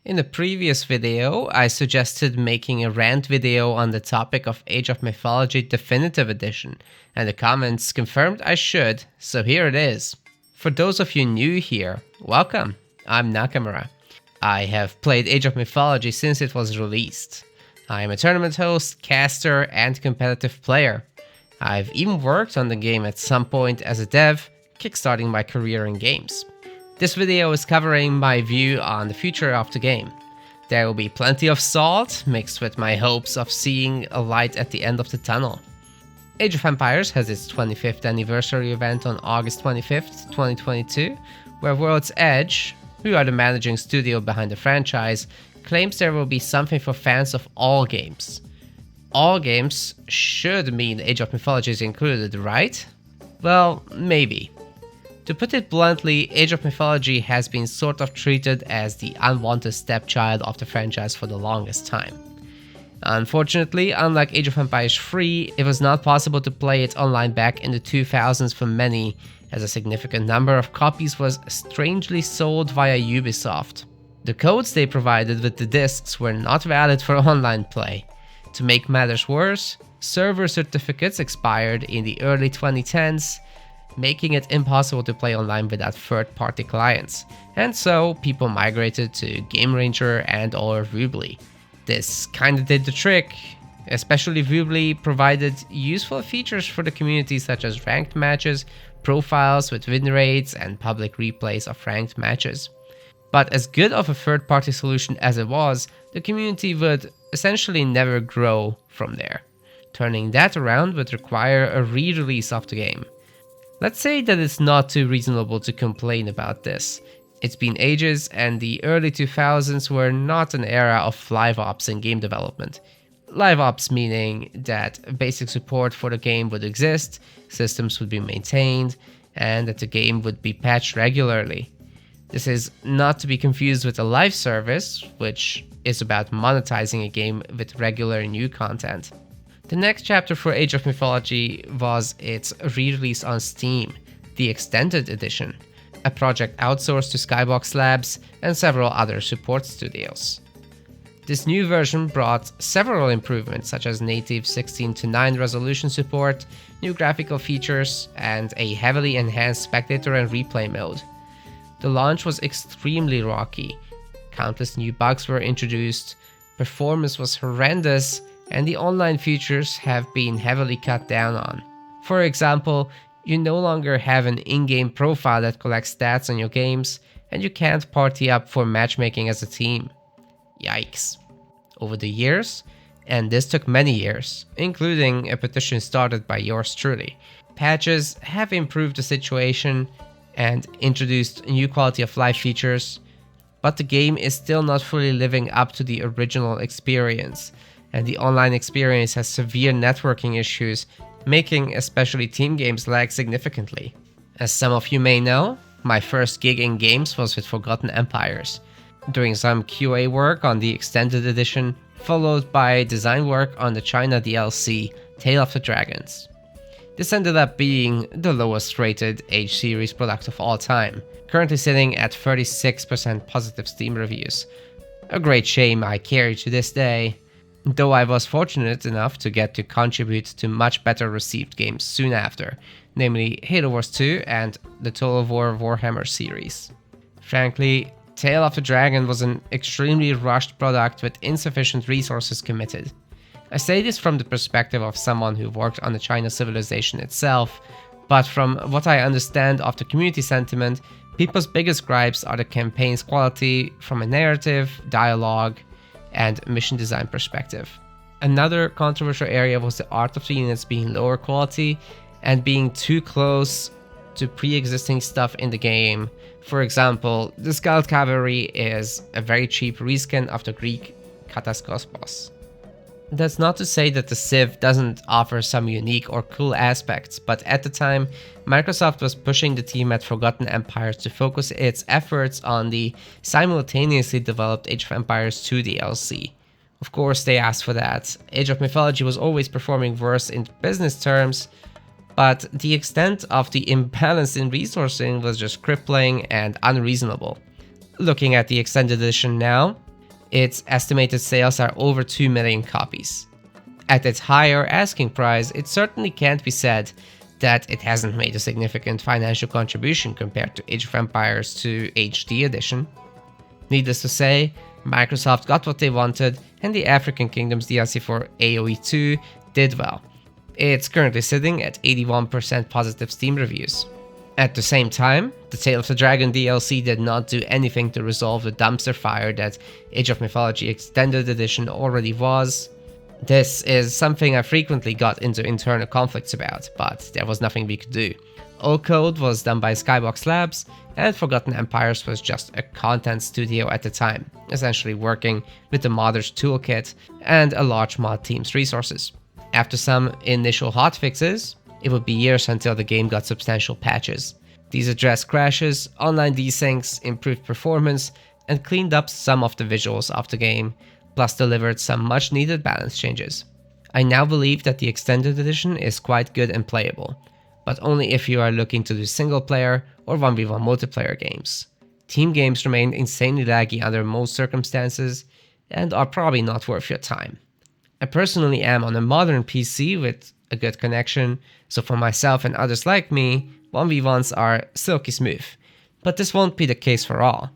In a previous video, I suggested making a rant video on the topic of Age of Mythology Definitive Edition, and the comments confirmed I should, so here it is. For those of you new here, welcome, I'm Nakamura. I have played Age of Mythology since it was released. I am a tournament host, caster, and competitive player. I've even worked on the game at some point as a dev, kickstarting my career in games. This video is covering my view on the future of the game. There will be plenty of salt, mixed with my hopes of seeing a light at the end of the tunnel. Age of Empires has its 25th anniversary event on August 25th, 2022, where World's Edge, who are the managing studio behind the franchise, claims there will be something for fans of all games. All games should mean Age of Mythology is included, right? Well, maybe. To put it bluntly, Age of Mythology has been sort of treated as the unwanted stepchild of the franchise for the longest time. Unfortunately, unlike Age of Empires 3, it was not possible to play it online back in the 2000s for many, as a significant number of copies was strangely sold via Ubisoft. The codes they provided with the discs were not valid for online play. To make matters worse, server certificates expired in the early 2010s, making it impossible to play online without third-party clients, and so people migrated to Game Ranger and/or Woobly. This kinda did the trick, especially Woobly provided useful features for the community such as ranked matches, profiles with win rates, and public replays of ranked matches. But as good of a third-party solution as it was, the community would essentially never grow from there. Turning that around would require a re-release of the game. Let's say that it's not too reasonable to complain about this. It's been ages, and the early 2000s were not an era of live ops in game development. Live ops meaning that basic support for the game would exist, systems would be maintained, and that the game would be patched regularly. This is not to be confused with a live service, which is about monetizing a game with regular new content. The next chapter for Age of Mythology was its re-release on Steam, the Extended Edition, a project outsourced to Skybox Labs and several other support studios. This new version brought several improvements such as native 16:9 resolution support, new graphical features, and a heavily enhanced spectator and replay mode. The launch was extremely rocky, countless new bugs were introduced, performance was horrendous, and the online features have been heavily cut down on. For example, you no longer have an in-game profile that collects stats on your games, and you can't party up for matchmaking as a team. Yikes. Over the years, and this took many years, including a petition started by yours truly, patches have improved the situation and introduced new quality of life features, but the game is still not fully living up to the original experience, and the online experience has severe networking issues, making especially team games lag significantly. As some of you may know, my first gig in games was with Forgotten Empires, doing some QA work on the Extended Edition, followed by design work on the China DLC, Tale of the Dragons. This ended up being the lowest rated Age series product of all time, currently sitting at 36% positive Steam reviews. A great shame I carry to this day, though I was fortunate enough to get to contribute to much better received games soon after, namely Halo Wars 2 and the Total War Warhammer series. Frankly, Tale of the Dragon was an extremely rushed product with insufficient resources committed. I say this from the perspective of someone who worked on the China civilization itself, but from what I understand of the community sentiment, people's biggest gripes are the campaign's quality from a narrative, dialogue, and mission design perspective. Another controversial area was the art of the units being lower quality and being too close to pre-existing stuff in the game. For example, the Skald Cavalry is a very cheap reskin of the Greek Kataskos boss. That's not to say that the Civ doesn't offer some unique or cool aspects, but at the time, Microsoft was pushing the team at Forgotten Empires to focus its efforts on the simultaneously developed Age of Empires 2 DLC. Of course, they asked for that. Age of Mythology was always performing worse in business terms, but the extent of the imbalance in resourcing was just crippling and unreasonable. Looking at the Extended Edition now, Its estimated sales are over 2 million copies. At its higher asking price, it certainly can't be said that it hasn't made a significant financial contribution compared to Age of Empires 2 HD Edition. Needless to say, Microsoft got what they wanted, and the African Kingdoms DLC for AoE 2 did well. It's currently sitting at 81% positive Steam reviews. At the same time, the Tale of the Dragon DLC did not do anything to resolve the dumpster fire that Age of Mythology Extended Edition already was. This is something I frequently got into internal conflicts about, but there was nothing we could do. All code was done by Skybox Labs, and Forgotten Empires was just a content studio at the time, essentially working with the modder's toolkit and a large mod team's resources. After some initial hotfixes, it would be years until the game got substantial patches. These addressed crashes, online desyncs, improved performance, and cleaned up some of the visuals of the game, plus delivered some much needed balance changes. I now believe that the Extended Edition is quite good and playable, but only if you are looking to do single player or 1v1 multiplayer games. Team games remain insanely laggy under most circumstances and are probably not worth your time. I personally am on a modern PC with a good connection, so for myself and others like me, 1v1s are silky smooth. But this won't be the case for all.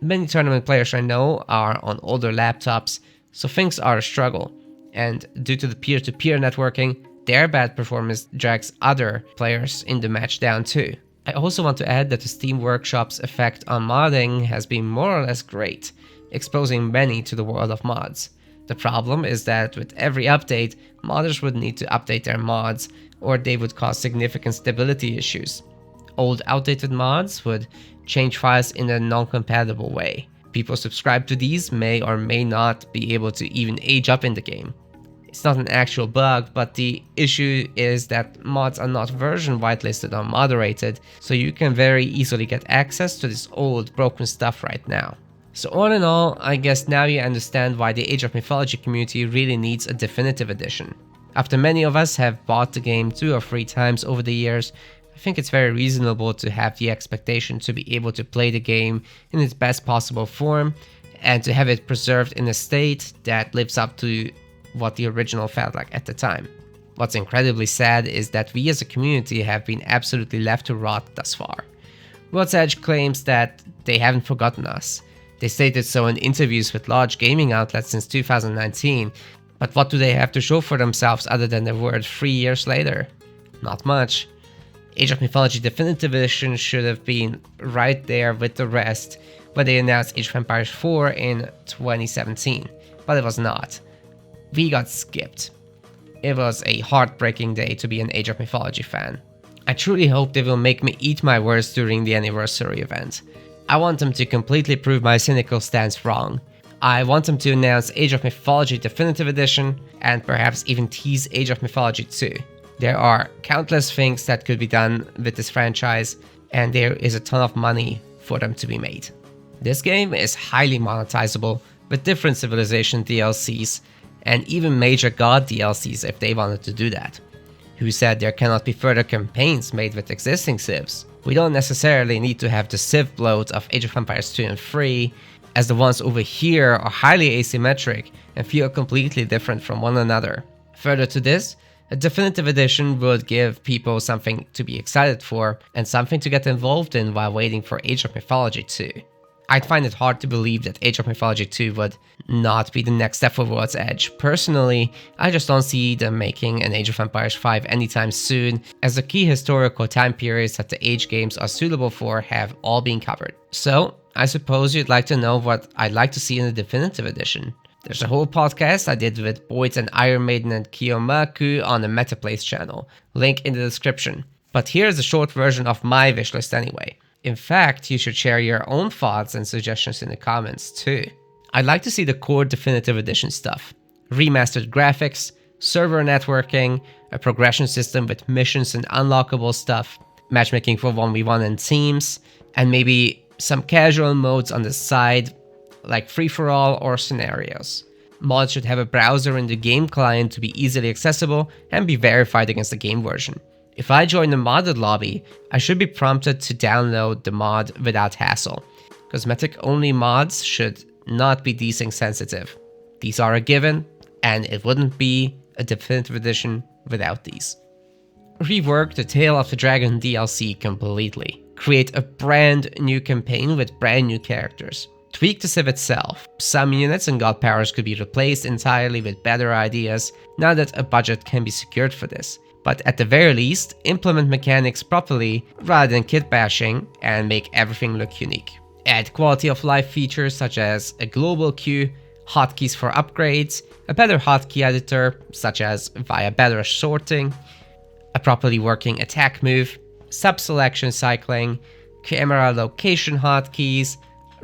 Many tournament players I know are on older laptops, so things are a struggle, and due to the peer-to-peer networking, their bad performance drags other players in the match down too. I also want to add that the Steam Workshop's effect on modding has been more or less great, exposing many to the world of mods. The problem is that with every update, modders would need to update their mods, or they would cause significant stability issues. Old outdated mods would change files in a non-compatible way. People subscribed to these may or may not be able to even age up in the game. It's not an actual bug, but the issue is that mods are not version whitelisted or moderated, so you can very easily get access to this old broken stuff right now. So all in all, I guess now you understand why the Age of Mythology community really needs a definitive edition. After many of us have bought the game 2 or 3 times over the years, I think it's very reasonable to have the expectation to be able to play the game in its best possible form and to have it preserved in a state that lives up to what the original felt like at the time. What's incredibly sad is that we as a community have been absolutely left to rot thus far. World's Edge claims that they haven't forgotten us. They stated so in interviews with large gaming outlets since 2019, but what do they have to show for themselves other than the word 3 years later? Not much. Age of Mythology Definitive Edition should have been right there with the rest when they announced Age of Empires 4 in 2017, but it was not. We got skipped. It was a heartbreaking day to be an Age of Mythology fan. I truly hope they will make me eat my words during the anniversary event. I want them to completely prove my cynical stance wrong. I want them to announce Age of Mythology Definitive Edition and perhaps even tease Age of Mythology 2. There are countless things that could be done with this franchise, and there is a ton of money for them to be made. This game is highly monetizable with different civilization DLCs and even major god DLCs if they wanted to do that. Who said there cannot be further campaigns made with existing civs? We don't necessarily need to have the civ bloat of Age of Empires 2 and 3, as the ones over here are highly asymmetric and feel completely different from one another. Further to this, a definitive edition would give people something to be excited for and something to get involved in while waiting for Age of Mythology 2. I'd find it hard to believe that Age of Mythology 2 would not be the next step for World's Edge. Personally, I just don't see them making an Age of Empires 5 anytime soon, as the key historical time periods that the Age games are suitable for have all been covered. So, I suppose you'd like to know what I'd like to see in the definitive edition. There's a whole podcast I did with Boyd and Iron Maiden and Kiyomaku on the Metaplays channel, link in the description. But here's a short version of my wishlist anyway. In fact, you should share your own thoughts and suggestions in the comments too. I'd like to see the core definitive edition stuff. Remastered graphics, server networking, a progression system with missions and unlockable stuff, matchmaking for 1v1 and teams, and maybe some casual modes on the side, like free-for-all or scenarios. Mods should have a browser in the game client to be easily accessible and be verified against the game version. If I join the modded lobby, I should be prompted to download the mod without hassle. Cosmetic-only mods should not be desync sensitive. These are a given, and it wouldn't be a definitive edition without these. Rework the Tale of the Dragon DLC completely. Create a brand new campaign with brand new characters. Tweak the Civ itself. Some units and god powers could be replaced entirely with better ideas now that a budget can be secured for this. But at the very least, implement mechanics properly rather than kit bashing and make everything look unique. Add quality of life features such as a global queue, hotkeys for upgrades, a better hotkey editor such as via better sorting, a properly working attack move, sub-selection cycling, camera location hotkeys,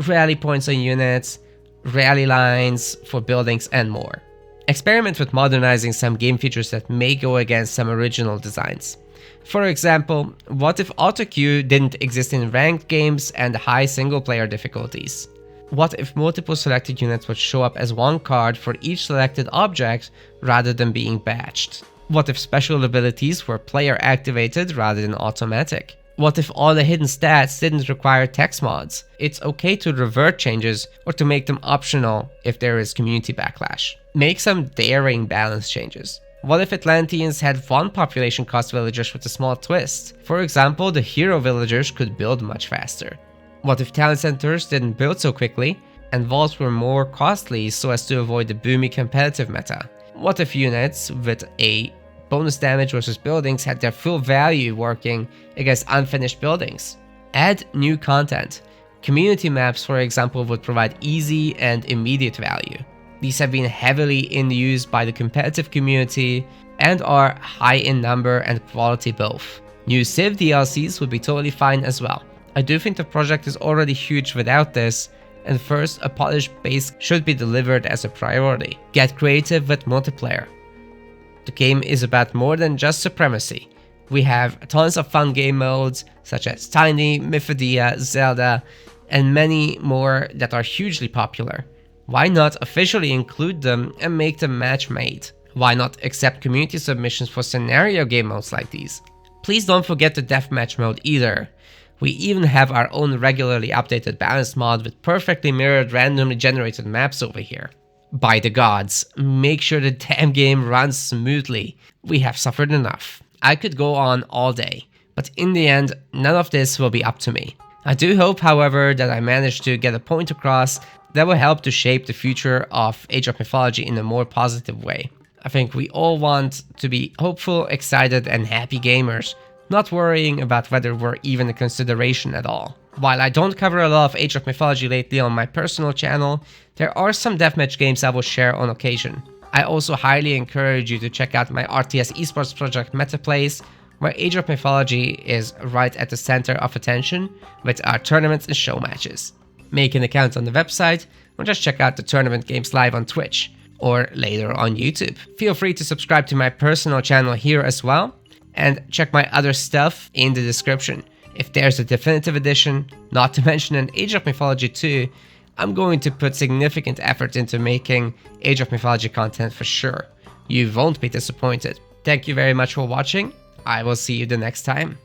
rally points on units, rally lines for buildings, and more. Experiment with modernizing some game features that may go against some original designs. For example, what if autoqueue didn't exist in ranked games and high single-player difficulties? What if multiple selected units would show up as one card for each selected object rather than being batched? What if special abilities were player activated rather than automatic? What if all the hidden stats didn't require text mods? It's okay to revert changes or to make them optional if there is community backlash. Make some daring balance changes. What if Atlanteans had one population cost villagers with a small twist? For example, the hero villagers could build much faster. What if town centers didn't build so quickly and vaults were more costly so as to avoid the boomy competitive meta? What if units with a bonus damage versus buildings had their full value working against unfinished buildings? Add new content. Community maps, for example, would provide easy and immediate value. These have been heavily in use by the competitive community and are high in number and quality both. New Civ DLCs would be totally fine as well. I do think the project is already huge without this, and first a polished base should be delivered as a priority. Get creative with multiplayer. The game is about more than just supremacy. We have tons of fun game modes such as Tiny, Mythology, Zelda, and many more that are hugely popular. Why not officially include them and make them match-made? Why not accept community submissions for scenario game modes like these? Please don't forget the deathmatch mode either. We even have our own regularly updated balance mod with perfectly mirrored randomly generated maps over here. By the gods, make sure the damn game runs smoothly. We have suffered enough. I could go on all day, but in the end, none of this will be up to me. I do hope, however, that I managed to get a point across that will help to shape the future of Age of Mythology in a more positive way. I think we all want to be hopeful, excited, and happy gamers, not worrying about whether we're even a consideration at all. While I don't cover a lot of Age of Mythology lately on my personal channel, there are some deathmatch games I will share on occasion. I also highly encourage you to check out my RTS esports project MetaPlays, where Age of Mythology is right at the center of attention with our tournaments and show matches. Make an account on the website or just check out the tournament games live on Twitch or later on YouTube. Feel free to subscribe to my personal channel here as well and check my other stuff in the description. If there's a definitive edition, not to mention an Age of Mythology 2, I'm going to put significant effort into making Age of Mythology content for sure. You won't be disappointed. Thank you very much for watching. I will see you the next time.